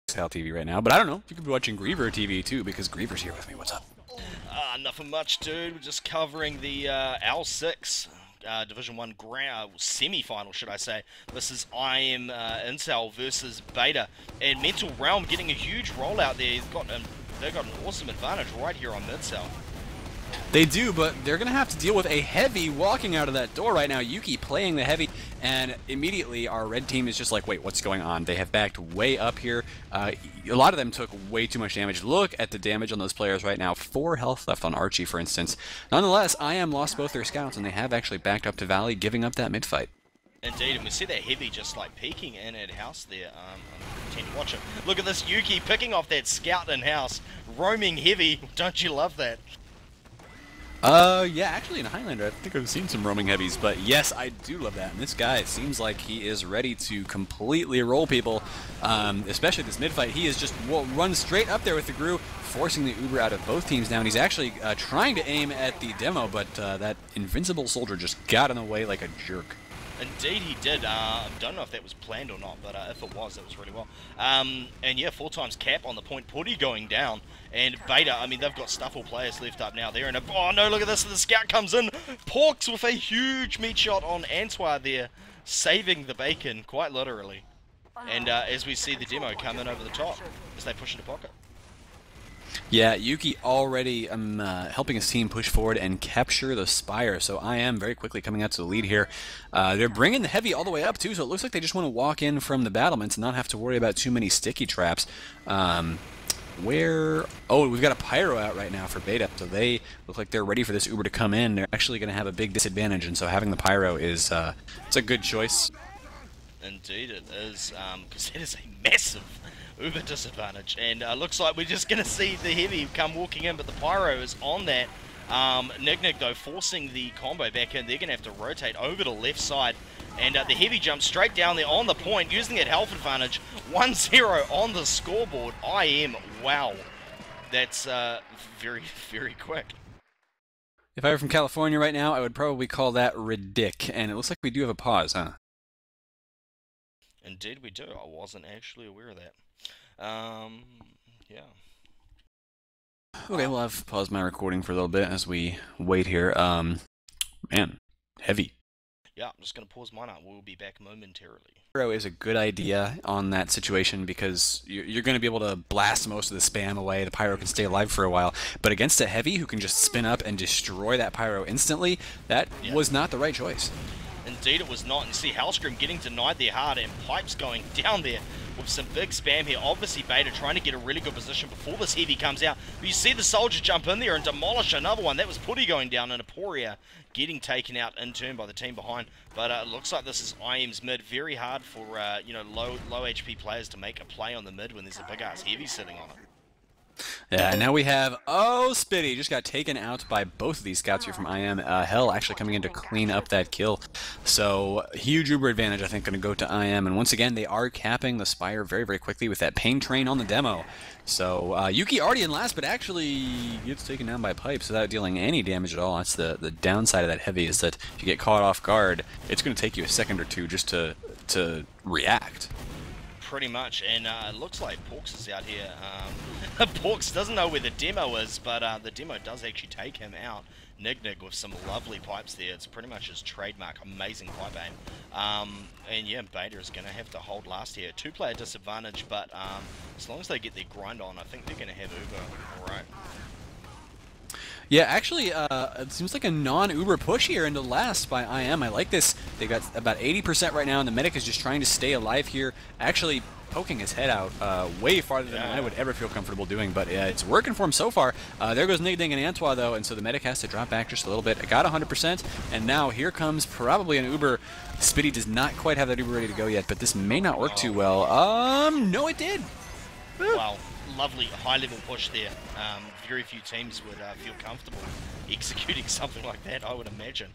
SalTV right now, but I don't know. You could be watching GreaverTV too, because Greaver's here with me. What's up? Nothing much, dude. We're just covering the owl6 Division 1 semi-final, should I say. This is Intel versus Beta, and Mental Realm getting a huge rollout there. They've got an awesome advantage right here on mid-cell. They do, but they're going to have to deal with a heavy walking out of that door right now. Yuki playing the heavy, and immediately our red team is just like, wait, what's going on? They have backed way up here. A lot of them took way too much damage. Look at the damage on those players right now. 4 health left on Archeae, for instance. Nonetheless, IM lost both their scouts, and they have actually backed up to Valley, giving up that mid-fight. Indeed, and we see that heavy just like peeking in at house there. I'm going to watch it. Look at this Yuki picking off that scout in house, roaming heavy. Don't you love that? Yeah, actually in Highlander, I think I've seen some roaming heavies, but yes, I do love that. And this guy seems like he is ready to completely roll people, especially this mid-fight. He is just run straight up there with the Grue, forcing the Uber out of both teams now, and he's actually trying to aim at the demo, but that invincible soldier just got in the way like a jerk. Indeed he did. I don't know if that was planned or not, but if it was, it was really well. And yeah, 4 times cap on the point. Pudddy going down. And Beta, I mean, they've got Stuffle players left up now. They're in a... Oh, no, look at this. The scout comes in. Porks with a huge meat shot on Antwa there, saving the bacon, quite literally. And as we see the demo come in over the top as they push into pocket. Yeah, Yuki already helping his team push forward and capture the Spire, so I am very quickly coming out to the lead here. They're bringing the heavy all the way up too, so it looks like they just want to walk in from the battlements and not have to worry about too many sticky traps. Oh, we've got a pyro out right now for Beta, so they look like they're ready for this Uber to come in. They're actually going to have a big disadvantage, and so having the pyro is it's a good choice. Indeed it is, because it is a massive Uber disadvantage, and looks like we're just going to see the heavy come walking in, but the pyro is on that. Nignig, though, forcing the combo back in. They're going to have to rotate over to left side, and the heavy jumps straight down there on the point, using that health advantage. 1-0 on the scoreboard. Wow. That's very, very quick. If I were from California right now, I would probably call that ridic, and it looks like we do have a pause, huh? Indeed we do. I wasn't actually aware of that. Yeah. Okay, well, I've paused my recording for a little bit as we wait here. Man, heavy. Yeah, I'm just going to pause mine out. We'll be back momentarily. Pyro is a good idea on that situation because you're going to be able to blast most of the spam away. The pyro can stay alive for a while. But against a heavy who can just spin up and destroy that pyro instantly, that was not the right choice. Indeed it was not, and see hellscream getting denied there hard, and Pipes going down there with some big spam here. Obviously Beta trying to get a really good position before this heavy comes out. But you see the soldier jump in there and demolish another one. That was Pudddy going down, and aporia getting taken out in turn by the team behind. But it looks like this is IM's mid. Very hard for you know, low HP players to make a play on the mid when there's a big ass heavy sitting on it. Yeah, now we have, Spitty just got taken out by both of these scouts here from IM. Hell actually coming in to clean up that kill. So, huge Uber advantage, I think, going to go to IM. And once again, they are capping the Spire very, very quickly with that pain train on the demo. So, Yuki already in last, but actually gets taken down by Pipes without dealing any damage at all. That's the downside of that heavy, is that if you get caught off guard, it's going to take you a second or two just to react. Pretty much, and it looks like Porks is out here. Porks doesn't know where the demo is, but the demo does actually take him out. Nignig with some lovely pipes there. It's pretty much his trademark, amazing pipe aim. And yeah, Beta is going to have to hold last here. 2-player disadvantage, but as long as they get their grind on, I think they're going to have Uber alright. Yeah, actually, it seems like a non-Uber push here into last by IM. I like this. They got about 80% right now, and the medic is just trying to stay alive here, actually poking his head out way farther than I would ever feel comfortable doing, but it's working for him so far. There goes Nignig and Antwa, though, and so the medic has to drop back just a little bit. It got 100%, and now here comes probably an Uber. Spitty does not quite have that Uber ready to go yet, but this may not work too well. No, it did. Wow. Lovely high-level push there. Very few teams would feel comfortable executing something like that, I would imagine.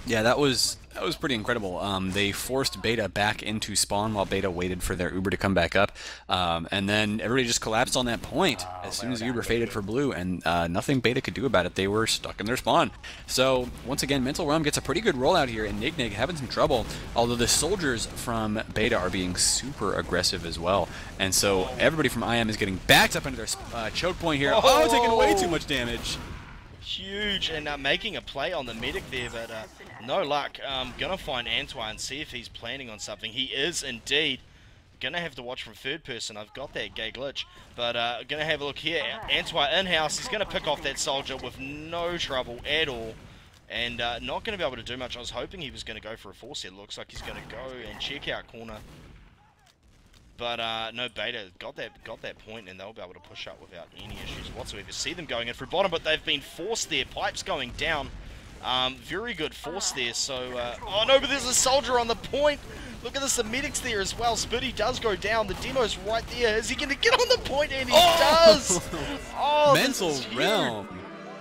Yeah, that was pretty incredible. They forced Beta back into spawn while Beta waited for their Uber to come back up, and then everybody just collapsed on that point as soon as the Uber faded for blue, and nothing Beta could do about it. They were stuck in their spawn. So once again, Mental Realm gets a pretty good rollout here, and Nignig having some trouble. Although the soldiers from Beta are being super aggressive as well, and so everybody from IM is getting backed up into their choke point here. Oh, taking way too much damage. Huge, and making a play on the medic there, but no luck. Gonna find Antwa and see if he's planning on something. He is indeed. Gonna have to watch from third person. I've got that gay glitch, but gonna have a look here. Antwa in-house. He's gonna pick off that soldier with no trouble at all, and not gonna be able to do much. I was hoping he was gonna go for a force here. Looks like he's gonna go and check out corner. But no, Beta got that point, and they'll be able to push up without any issues whatsoever. See them going in for bottom, but they've been forced there. Pipes going down. Very good force there. So, oh no, but there's a soldier on the point. Look at this, the medic's there as well. Spitty does go down. The demo's right there. Is he going to get on the point? And he does. Oh, Mental Realm.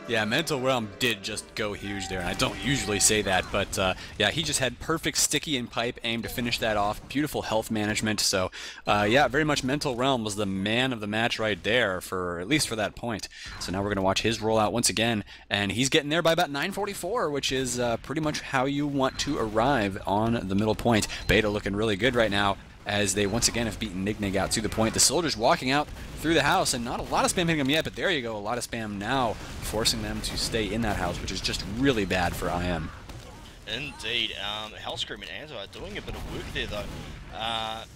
Yeah, Mental Realm did just go huge there, and I don't usually say that, but yeah, he just had perfect sticky and pipe aim to finish that off. Beautiful health management, so yeah, very much Mental Realm was the man of the match right there, for at least for that point. So now we're going to watch his rollout once again, and he's getting there by about 944, which is pretty much how you want to arrive on the middle point. Beta looking really good right now, as they once again have beaten Nignig out to the point. The soldiers walking out through the house, and not a lot of spam hitting them yet, but there you go, a lot of spam now, forcing them to stay in that house, which is just really bad for IM. Indeed. hellscream and antwa are doing a bit of work there, though.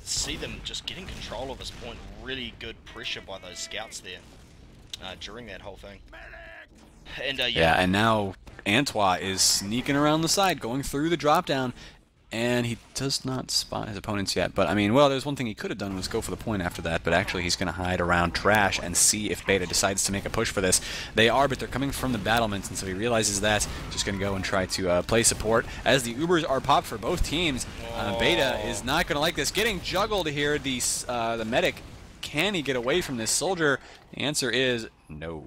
See them just getting control of this point. Really good pressure by those scouts there during that whole thing. And yeah, and now Antwa is sneaking around the side, going through the drop down, and he does not spot his opponents yet. But I mean, well, there's one thing he could have done, was go for the point after that, but actually he's going to hide around trash and see if Beta decides to make a push for this. They are, but they're coming from the battlements, and so he realizes that. Just going to go and try to play support. As the Ubers are popped for both teams, Beta is not going to like this. Getting juggled here, the medic. Can he get away from this soldier? The answer is no.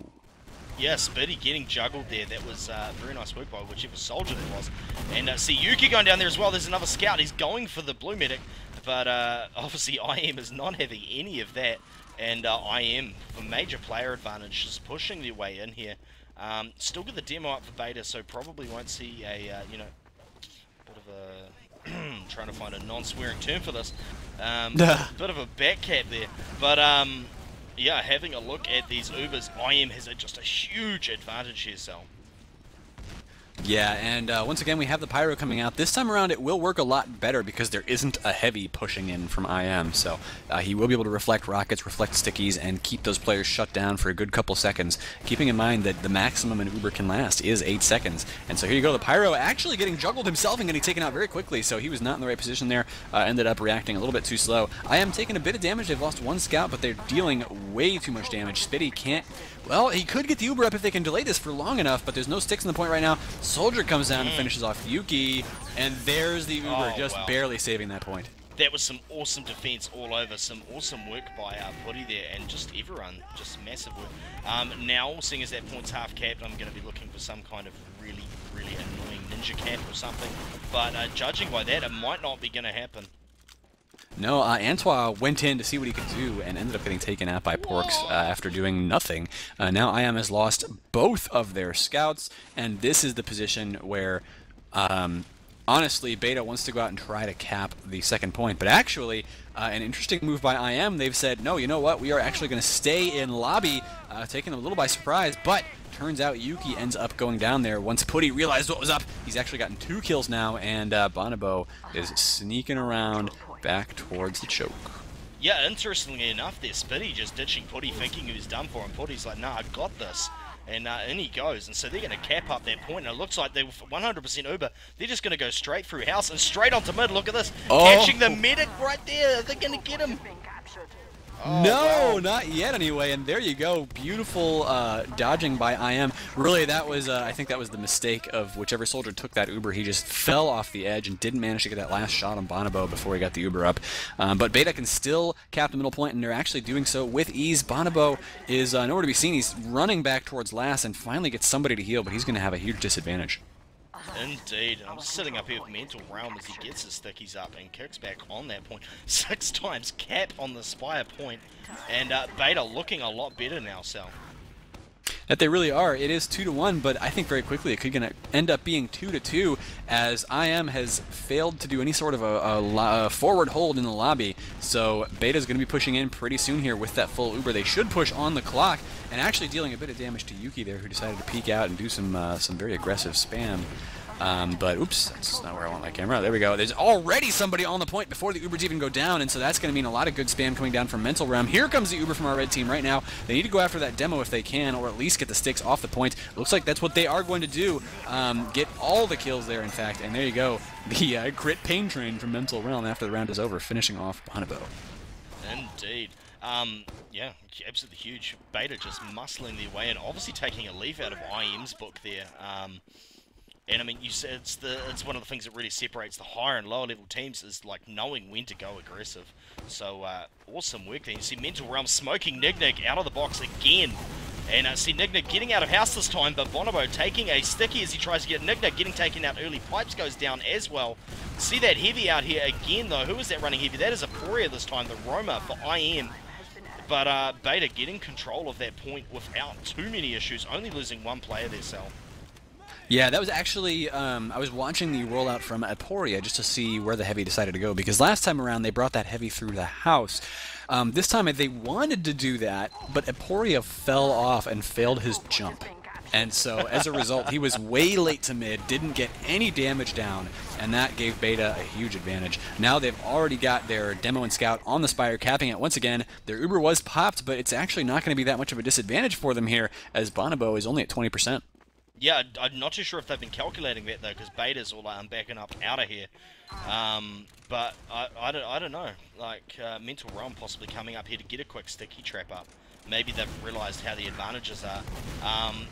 Yeah, Spitty getting juggled there. That was very nice work by whichever soldier that was. And see Yuki going down there as well. There's another scout. He's going for the blue medic. But obviously IM is not having any of that. And IM, with a major player advantage, is pushing their way in here. Still got the demo up for Beta, so probably won't see a, you know, bit of a... trying to find a non-swearing term for this. Bit of a back cap there. But... yeah, having a look at these Ubers, IM has just a huge advantage here, Sal. Yeah, and once again we have the Pyro coming out. This time around it will work a lot better because there isn't a heavy pushing in from IM, so he will be able to reflect rockets, reflect stickies, and keep those players shut down for a good couple seconds, keeping in mind that the maximum an Uber can last is 8 seconds. And so here you go, the Pyro actually getting juggled himself and getting taken out very quickly, so he was not in the right position there, ended up reacting a little bit too slow. IM taking a bit of damage. They've lost one scout, but they're dealing way too much damage. Spitty can't... Well, he could get the Uber up if they can delay this for long enough, but there's no sticks in the point right now. Soldier comes down and finishes off Yuki, and there's the Uber, just barely saving that point. That was some awesome defense all over, some awesome work by Pudddy there, and just everyone, just massive work. Now, seeing as that point's half capped, I'm going to be looking for some kind of really, really annoying ninja cap or something, but judging by that, it might not be going to happen. No, Antwa went in to see what he could do and ended up getting taken out by Porks after doing nothing. Now IM has lost both of their scouts, and this is the position where, honestly, Beta wants to go out and try to cap the second point. But actually, an interesting move by IM, they've said, no, you know what, we are actually going to stay in lobby, taking them a little by surprise, but... Turns out Yuki ends up going down there once Pudddy realized what was up. He's actually gotten 2 kills now, and Bonobo is sneaking around back towards the choke. Yeah, interestingly enough, there, Spitty just ditching Pudddy, thinking he was done for him. Puddy's like, nah, I got this. And in he goes. And so they're going to cap up that point, and it looks like they're 100% Uber. They're just going to go straight through house and straight onto mid. Look at this. Catching the medic right there. They're going to get him. Oh, no, wow. Not yet anyway, and there you go. Beautiful dodging by IM. Really, that was, I think that was the mistake of whichever soldier took that Uber. He just fell off the edge and didn't manage to get that last shot on Bonobo before he got the Uber up. But Beta can still cap the middle point, and they're actually doing so with ease. Bonobo is nowhere to be seen. He's running back towards last and finally gets somebody to heal, but he's going to have a huge disadvantage. Indeed. I'm sitting up here with Mental Realm as he gets his stickies up and kicks back on that point. 6 times cap on the Spire point. And Beta looking a lot better now, Sal. That they really are. It is 2-1, but I think very quickly it could gonna end up being 2-2, as IM has failed to do any sort of a forward hold in the lobby. So Beta's going to be pushing in pretty soon here with that full Uber. They should push on the clock, and actually dealing a bit of damage to Yuki there, who decided to peek out and do some very aggressive spam. But oops, that's not where I want my camera. There we go. There's already somebody on the point before the Ubers even go down, and so that's going to mean a lot of good spam coming down from Mental Realm. Here comes the Uber from our red team right now. They need to go after that demo if they can, or at least get the sticks off the point. Looks like that's what they are going to do. Get all the kills there, in fact, and there you go. The crit pain train from Mental Realm after the round is over, finishing off bonobo. Indeed. Yeah, absolutely huge. Beta just muscling their way and obviously taking a leaf out of IM's book there. And I mean, you said it's one of the things that really separates the higher and lower level teams is like knowing when to go aggressive. So awesome work there. You see Mental Realm smoking nignig out of the box again. And see nignig getting out of house this time, but bonobo taking a sticky as he tries to get nignig, getting taken out early. Pipes goes down as well. See that heavy out here again though. Who is that running heavy? That is aporia this time, the Roma for IM. But Beta getting control of that point without too many issues, only losing one player there, Sal. Yeah, that was actually, I was watching the rollout from Aporia just to see where the heavy decided to go, because last time around they brought that heavy through the house. This time they wanted to do that, but Aporia fell off and failed his jump. And so, as a result, he was way late to mid, didn't get any damage down, and that gave Beta a huge advantage. Now they've already got their Demo and Scout on the Spire, capping it once again. Their Uber was popped, but it's actually not going to be that much of a disadvantage for them here, as bonobo is only at 20%. Yeah, I'm not too sure if they've been calculating that though, because Beta's all backing up out of here. But I don't know. Like Mental Realm possibly coming up here to get a quick sticky trap up. Maybe they've realised how the advantages are.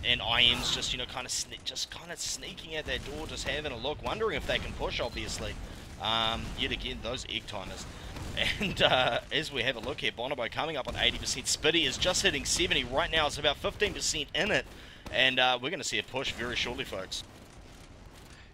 And IM's just kind of sneaking at that door, just having a look, wondering if they can push. Obviously, yet again those egg timers. And as we have a look here, bonobo coming up on 80%. Spitty is just hitting 70 right now. It's about 15% in it. And we're going to see a push very shortly, folks.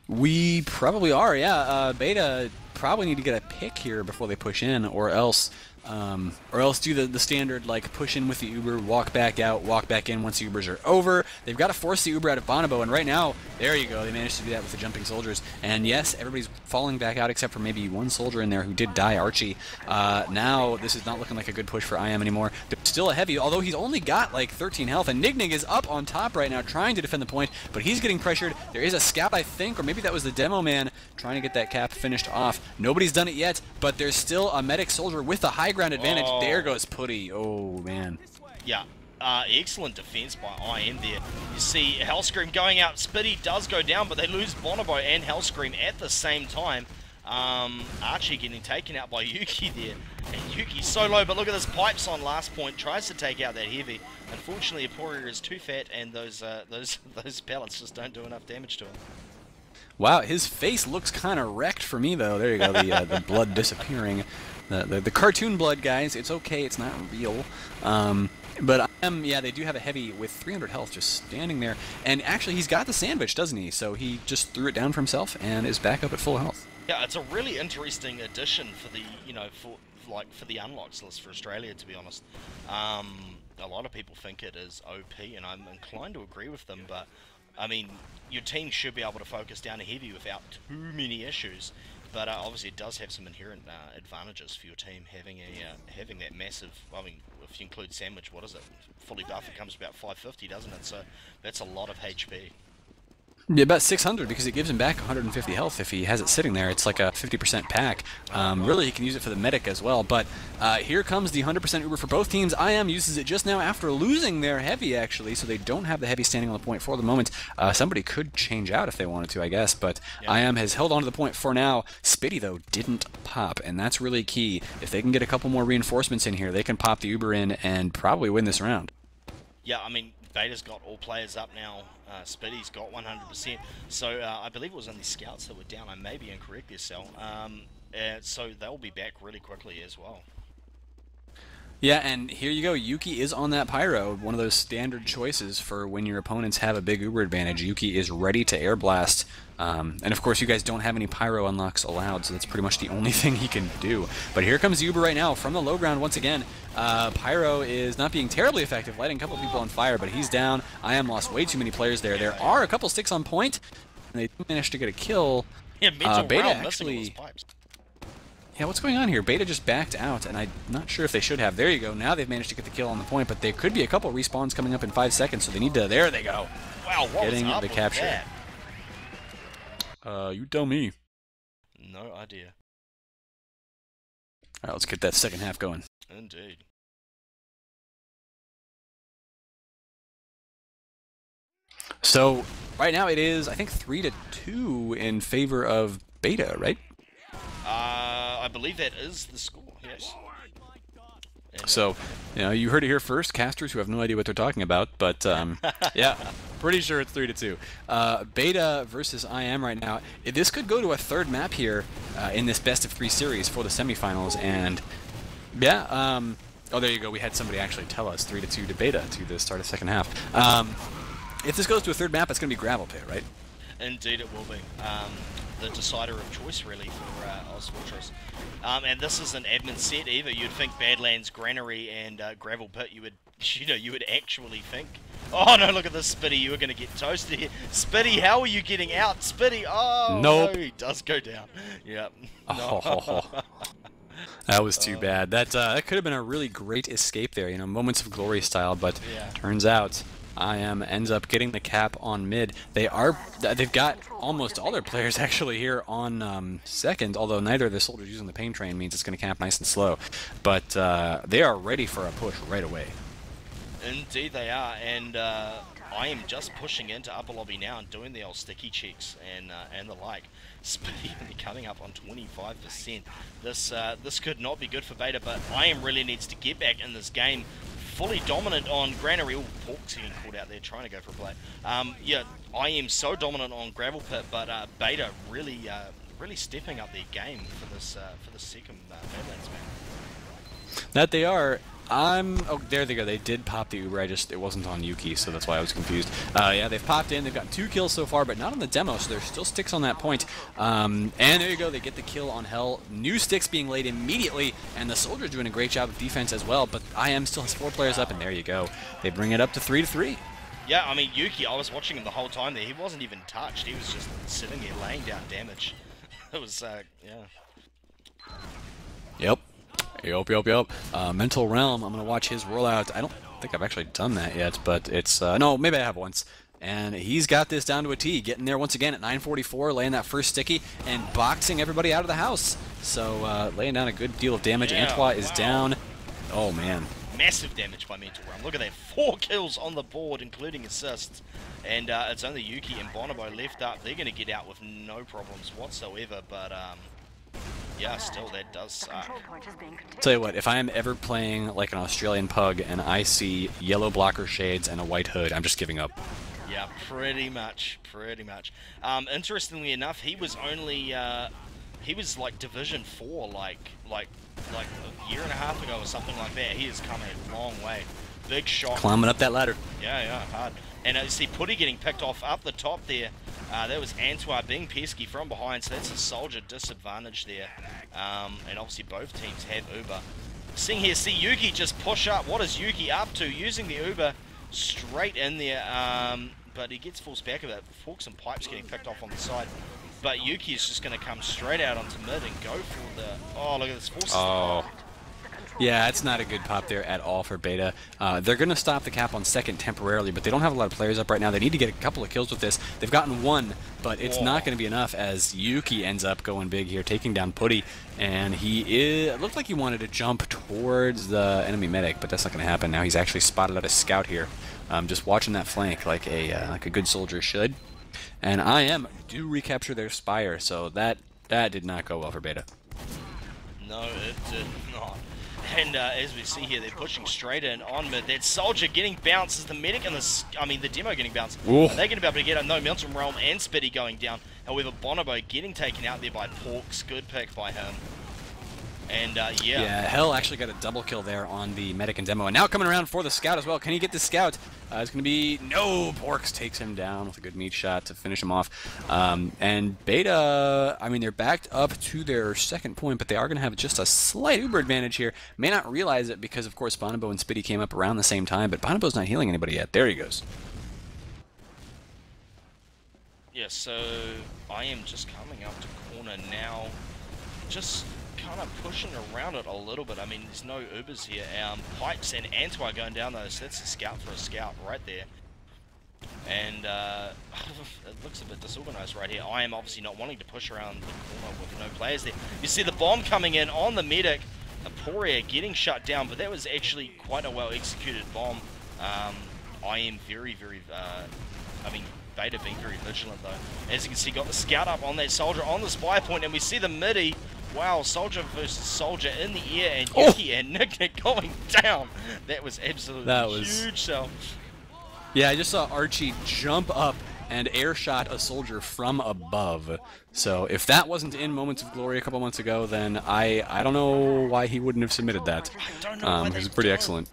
We probably are, yeah. Beta probably need to get a pick here before they push in, or else do the standard, like, push in with the Uber, walk back out, walk back in once the Ubers are over. They've got to force the Uber out of bonobo, and right now, there you go, they managed to do that with the jumping soldiers. And yes, everybody's falling back out except for maybe one soldier in there who did die, archeae. Now, this is not looking like a good push for IM anymore. They're still a heavy, although he's only got like 13 health, and nignig is up on top right now trying to defend the point, but he's getting pressured. There is a scout, I think, or maybe that was the demo man trying to get that cap finished off. Nobody's done it yet, but there's still a medic soldier with a high ground advantage. Oh. There goes Pudddy. Oh, man. Yeah. Excellent defense by IM there. You see hellscream going out. Spitty does go down, but they lose bonobo and hellscream at the same time. Archeae getting taken out by Yuki there. And Yuki's so low, but look at this pipes on last point. Tries to take out that heavy. Unfortunately, aporia is too fat, and those pellets just don't do enough damage to him. Wow, his face looks kind of wrecked for me, though. There you go, the blood disappearing. The cartoon blood, guys. It's okay. It's not real. But yeah, they do have a heavy with 300 health just standing there. And actually, he's got the sandwich, doesn't he? So he just threw it down for himself and is back up at full health. Yeah, it's a really interesting addition for the, for the unlocks list for Australia, to be honest. A lot of people think it is OP, and I'm inclined to agree with them, but I mean, your team should be able to focus down a heavy without too many issues. But obviously, it does have some inherent advantages for your team having that massive. I mean, if you include sandwich, what is it? Fully buff, it comes about 550, doesn't it? So that's a lot of HP. Yeah, about 600, because it gives him back 150 health if he has it sitting there. It's like a 50% pack. Really, he can use it for the medic as well. But here comes the 100% Uber for both teams. IM uses it just now after losing their heavy, actually, so they don't have the heavy standing on the point for the moment. Somebody could change out if they wanted to, I guess, but yeah. IM has held on to the point for now. Spitty, though, didn't pop, and that's really key. If they can get a couple more reinforcements in here, they can pop the Uber in and probably win this round. Yeah, I mean, Beta's got all players up now. Spitty's got 100%. So I believe it was only scouts that were down. I may be incorrect there, Sal. So they'll be back really quickly as well. Yeah, and here you go. Yuki is on that pyro, one of those standard choices for when your opponents have a big uber advantage. Yuki is ready to air blast. And of course, you guys don't have any pyro unlocks allowed, so that's pretty much the only thing he can do. But here comes Uber right now from the low ground once again. Pyro is not being terribly effective, lighting a couple people on fire, but he's down. I am lost way too many players there. There are a couple sticks on point, and they do manage to get a kill. Yeah, Beta actually. Yeah, what's going on here? Beta just backed out, and I'm not sure if they should have. There you go. Now they've managed to get the kill on the point, but there could be a couple respawns coming up in 5 seconds, so they need to... There they go. Wow, what getting was up the with capture. That? You tell me. No idea. All right, let's get that second half going. Indeed. So, right now it is, I think, 3-2 in favor of Beta, right? I believe that is the score, yes. So, you know, you heard it here first, casters who have no idea what they're talking about, but yeah, pretty sure it's 3-2. Beta versus IM right now. This could go to a third map here in this best-of-3 series for the semifinals, and yeah, oh, there you go. We had somebody actually tell us 3-2 to Beta to the start of second half. If this goes to a third map, it's going to be gravel pit, right? Indeed it will be. The decider of choice, really, for ozfortress. And this is an admin set either. You'd think Badlands, Granary, and Gravel Pit, you would actually think. Oh no, look at this, Spitty, you were going to get toasted here. Spitty, how are you getting out? Spitty, oh nope. No, he does go down. Yep. Oh. That was too bad. That could have been a really great escape there, you know, moments of glory style, but yeah. Turns out IM ends up getting the cap on mid. They've got almost all their players actually here on second, although neither of the soldiers using the pain train means it's going to cap nice and slow. But they are ready for a push right away. Indeed they are, and I am just pushing into upper lobby now and doing the old sticky checks and the like. Spitty coming up on 25%. This could not be good for Beta, but IM really needs to get back in this game. Fully dominant on Granary. Oh, Pork's getting called out there, trying to go for a play. Yeah, I am so dominant on Gravel Pit, but Beta really stepping up their game for this second Badlands map. That they are. Oh, there they go. They did pop the Uber. It wasn't on Yuki, so that's why I was confused. Yeah, they've popped in. They've got 2 kills so far, but not on the demo, so there's still sticks on that point. And there you go. They get the kill on Hell. New sticks being laid immediately, and the soldiers doing a great job of defense as well. But IM still has 4 players up, and there you go. They bring it up to 3-3. Yeah, I mean, Yuki, I was watching him the whole time there. He wasn't even touched. He was just sitting there laying down damage. It was, yeah. Yep. Mental Realm, I'm going to watch his rollout. I don't think I've actually done that yet, but it's... no, maybe I have once. And he's got this down to a T, getting there once again at 9:44, laying that first sticky, and boxing everybody out of the house. So, laying down a good deal of damage. Yeah, Antwa is down. Oh, man. Massive damage by Mental Realm. Look at that. 4 kills on the board, including assists. And it's only Yuki and Bonobo left up. They're going to get out with no problems whatsoever, but... yeah, still, that does suck. Tell you what, if I am ever playing like an Australian pug and I see yellow blocker shades and a white hood, I'm just giving up. Yeah, pretty much. Interestingly enough, he was only, he was like Division 4, like a year and a half ago or something like that. He has come a long way. Big shot. Climbing up that ladder. Yeah, hard. And you see Pudddy getting picked off up the top there. That was Antwa being pesky from behind, so that's a soldier disadvantage there. And obviously both teams have Uber. Seeing here, see Yuki just push up. What is Yuki up to? Using the Uber straight in there. But he gets forced back of it. Forks and Pipes getting picked off on the side. But Yuki is just going to come straight out onto mid and go for the... Oh, look at this. Forces the... Yeah, it's not a good pop there at all for Beta. They're going to stop the cap on second temporarily, but they don't have a lot of players up right now. They need to get a couple of kills with this. They've gotten 1, but it's not going to be enough as Yuki ends up going big here, taking down Pudddy. And it looked like he wanted to jump towards the enemy medic, but that's not going to happen. Now he's actually spotted out a scout here, just watching that flank like a good soldier should. And IM do recapture their Spire, so that did not go well for Beta. No, it did not. And as we see here, they're pushing straight in on mid. That soldier getting bounced is the medic and the demo getting bounced. Are they going to be able to get him? No, Mental Realm and Spitty going down. However, Bonobo getting taken out there by Porks. Good pick by him. And Yeah, Hell actually got a double kill there on the medic and demo, and now coming around for the scout as well. Can he get the scout? It's going to be no. Porks takes him down with a good meat shot to finish him off. And Beta, I mean, they're backed up to their second point, but they are going to have just a slight uber advantage here. May not realize it because, of course, bonobo and Spitty came up around the same time, but bonobo's not healing anybody yet. There he goes. Yeah, so I am just coming up to corner now, just kind of pushing around it a little bit. I mean, there's no Ubers here. Pipes and Antwa going down though, so that's a scout for a scout right there. And it looks a bit disorganized right here. I am obviously not wanting to push around the corner with no players there. You see the bomb coming in on the medic. Aporia getting shut down, but that was actually quite a well executed bomb. I am very, I mean, Beta being very vigilant though. As you can see, got the scout up on that soldier on the spy point, and we see the midi. Wow, soldier versus soldier in the air, and Yuki and nignig going down. That was absolutely huge. So, yeah, I just saw Archeae jump up and air shot a soldier from above. So if that wasn't in Moments of Glory a couple months ago, then I don't know why he wouldn't have submitted that. I don't know why it was pretty excellent.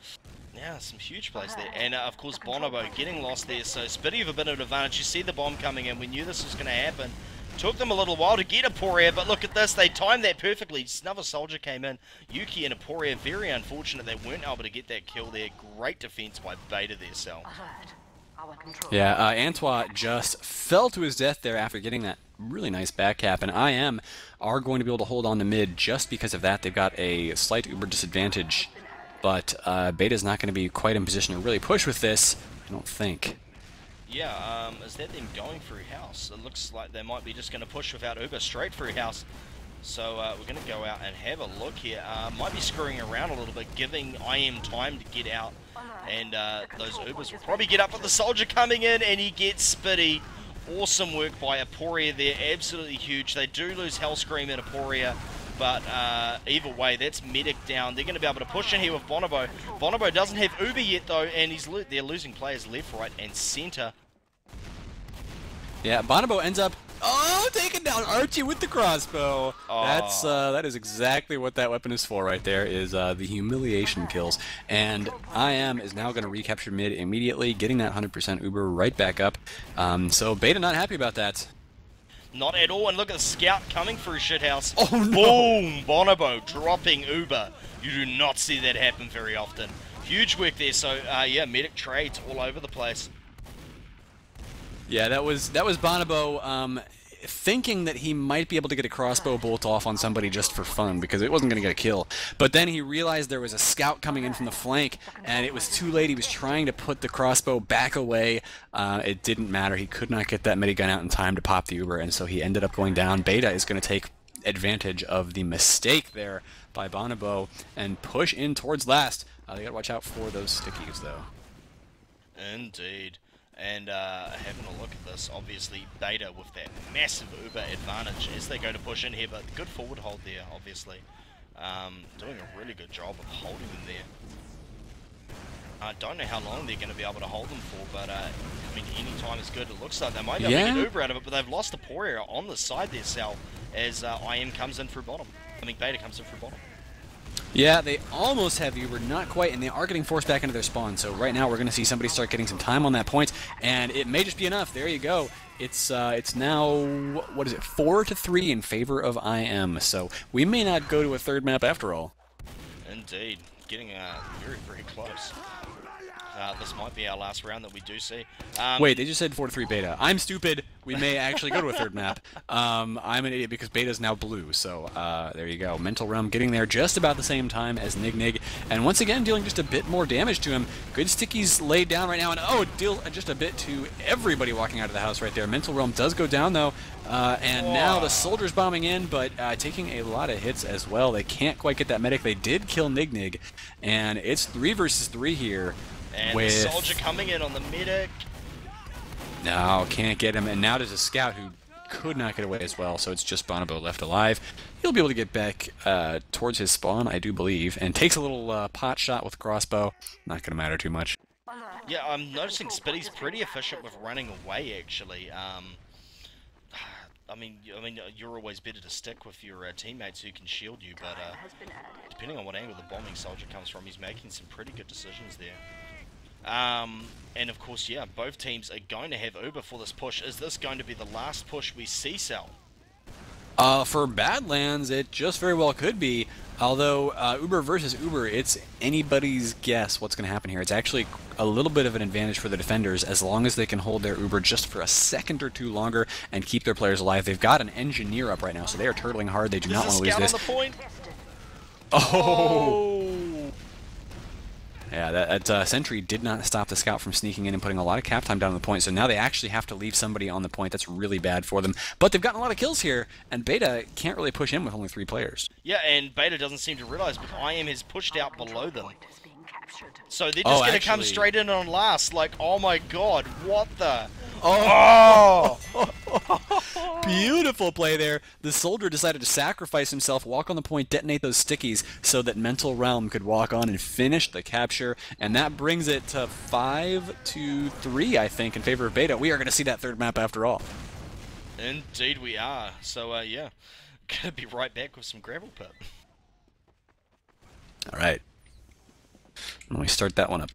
Yeah, some huge plays there. And of course, Bonobo getting lost there. So Spitty with a bit of advantage. You see the bomb coming in. We knew this was going to happen. Took them a little while to get aporia, but look at this. They timed that perfectly. Just another soldier came in. Yuki and aporia, very unfortunate. They weren't able to get that kill there. Great defense by Beta there, Sal. Yeah, Antwa just fell to his death there after getting that really nice back cap, and IM are going to be able to hold on to mid just because of that. They've got a slight uber disadvantage, but Beta's not going to be quite in position to really push with this, I don't think. Yeah, is that them going through house? It looks like they might be just going to push without uber straight through house. So we're going to go out and have a look here. Might be screwing around a little bit, giving IM time to get out. And those Ubers will probably get up with the soldier coming in, and he gets Spitty. Awesome work by Aporia there, absolutely huge. They do lose hellscream and Aporia, but either way, that's medic down. They're going to be able to push in here with Bonobo. Bonobo doesn't have Uber yet though, and they're losing players left, right, and center. Yeah, Bonobo ends up taking down Archeae with the crossbow. That is exactly what that weapon is for right there, is the humiliation kills. And IM is now going to recapture mid immediately, getting that 100% Uber right back up. So Beta not happy about that. Not at all, and look at the scout coming through shithouse. Oh no! Boom! Bonobo dropping Uber. You do not see that happen very often. Huge work there, so yeah, medic trades all over the place. Yeah, that was Bonobo thinking that he might be able to get a crossbow bolt off on somebody just for fun because it wasn't going to get a kill. But then he realized there was a scout coming in from the flank, and it was too late. He was trying to put the crossbow back away. It didn't matter. He could not get that minigun out in time to pop the Uber, and so he ended up going down. Beta is going to take advantage of the mistake there by Bonobo and push in towards last. They got to watch out for those stickies, though. Indeed. And having a look at this, obviously Beta with that massive Uber advantage as they go to push in here, but good forward hold there, obviously. Doing a really good job of holding them there. I don't know how long they're going to be able to hold them for, but I mean, any time is good. It looks like they might be able to get Uber out of it, but they've lost aporia on the side there, Sal, as IM comes in through bottom. I mean, Beta comes in through bottom. Yeah, they almost have Uber, not quite, and they are getting forced back into their spawn. So right now we're going to see somebody start getting some time on that point, and it may just be enough. There you go. It's now, what is it, 4-3 in favor of IM. So we may not go to a third map after all. Indeed, getting very, very close. This might be our last round that we do see. Wait, they just said 4-3 Beta. I'm stupid. We may actually go to a third map. I'm an idiot because Beta's now blue, so there you go. Mental Realm getting there just about the same time as Nignig, and once again dealing just a bit more damage to him. Good stickies laid down right now, and deal just a bit to everybody walking out of the house right there. Mental Realm does go down though, and now the soldiers bombing in, but taking a lot of hits as well. They can't quite get that medic. They did kill Nignig, and it's 3 versus 3 here. And the soldier coming in on the medic. No, can't get him. And now there's a scout who could not get away as well, so it's just Bonobo left alive. He'll be able to get back towards his spawn, I do believe, and takes a little pot shot with crossbow. Not going to matter too much. Yeah, I'm noticing Spitty's pretty efficient with running away, actually. I mean, you're always better to stick with your teammates who can shield you, but depending on what angle the bombing soldier comes from, he's making some pretty good decisions there. And of course, yeah, both teams are going to have Uber for this push. Is this going to be the last push we see, Sal? For Badlands, it just very well could be. Although, Uber versus Uber, it's anybody's guess what's going to happen here. It's actually a little bit of an advantage for the defenders as long as they can hold their Uber just for a second or two longer and keep their players alive. They've got an engineer up right now, so they are turtling hard. They do not want to lose this. On the point? Oh! Yeah, that sentry did not stop the scout from sneaking in and putting a lot of cap time down on the point, so now they actually have to leave somebody on the point. That's really bad for them. But they've gotten a lot of kills here, and Beta can't really push in with only 3 players. Yeah, and Beta doesn't seem to realize, but IM has pushed out below them. So they're just going to come straight in on last, like, oh my god, what the... Oh! Beautiful play there. The soldier decided to sacrifice himself, walk on the point, detonate those stickies so that Mental Realm could walk on and finish the capture. And that brings it to 5-3, I think, in favor of Beta. We are going to see that third map after all. Indeed we are. So, yeah, going to be right back with some gravel pit. All right. Let me start that one up.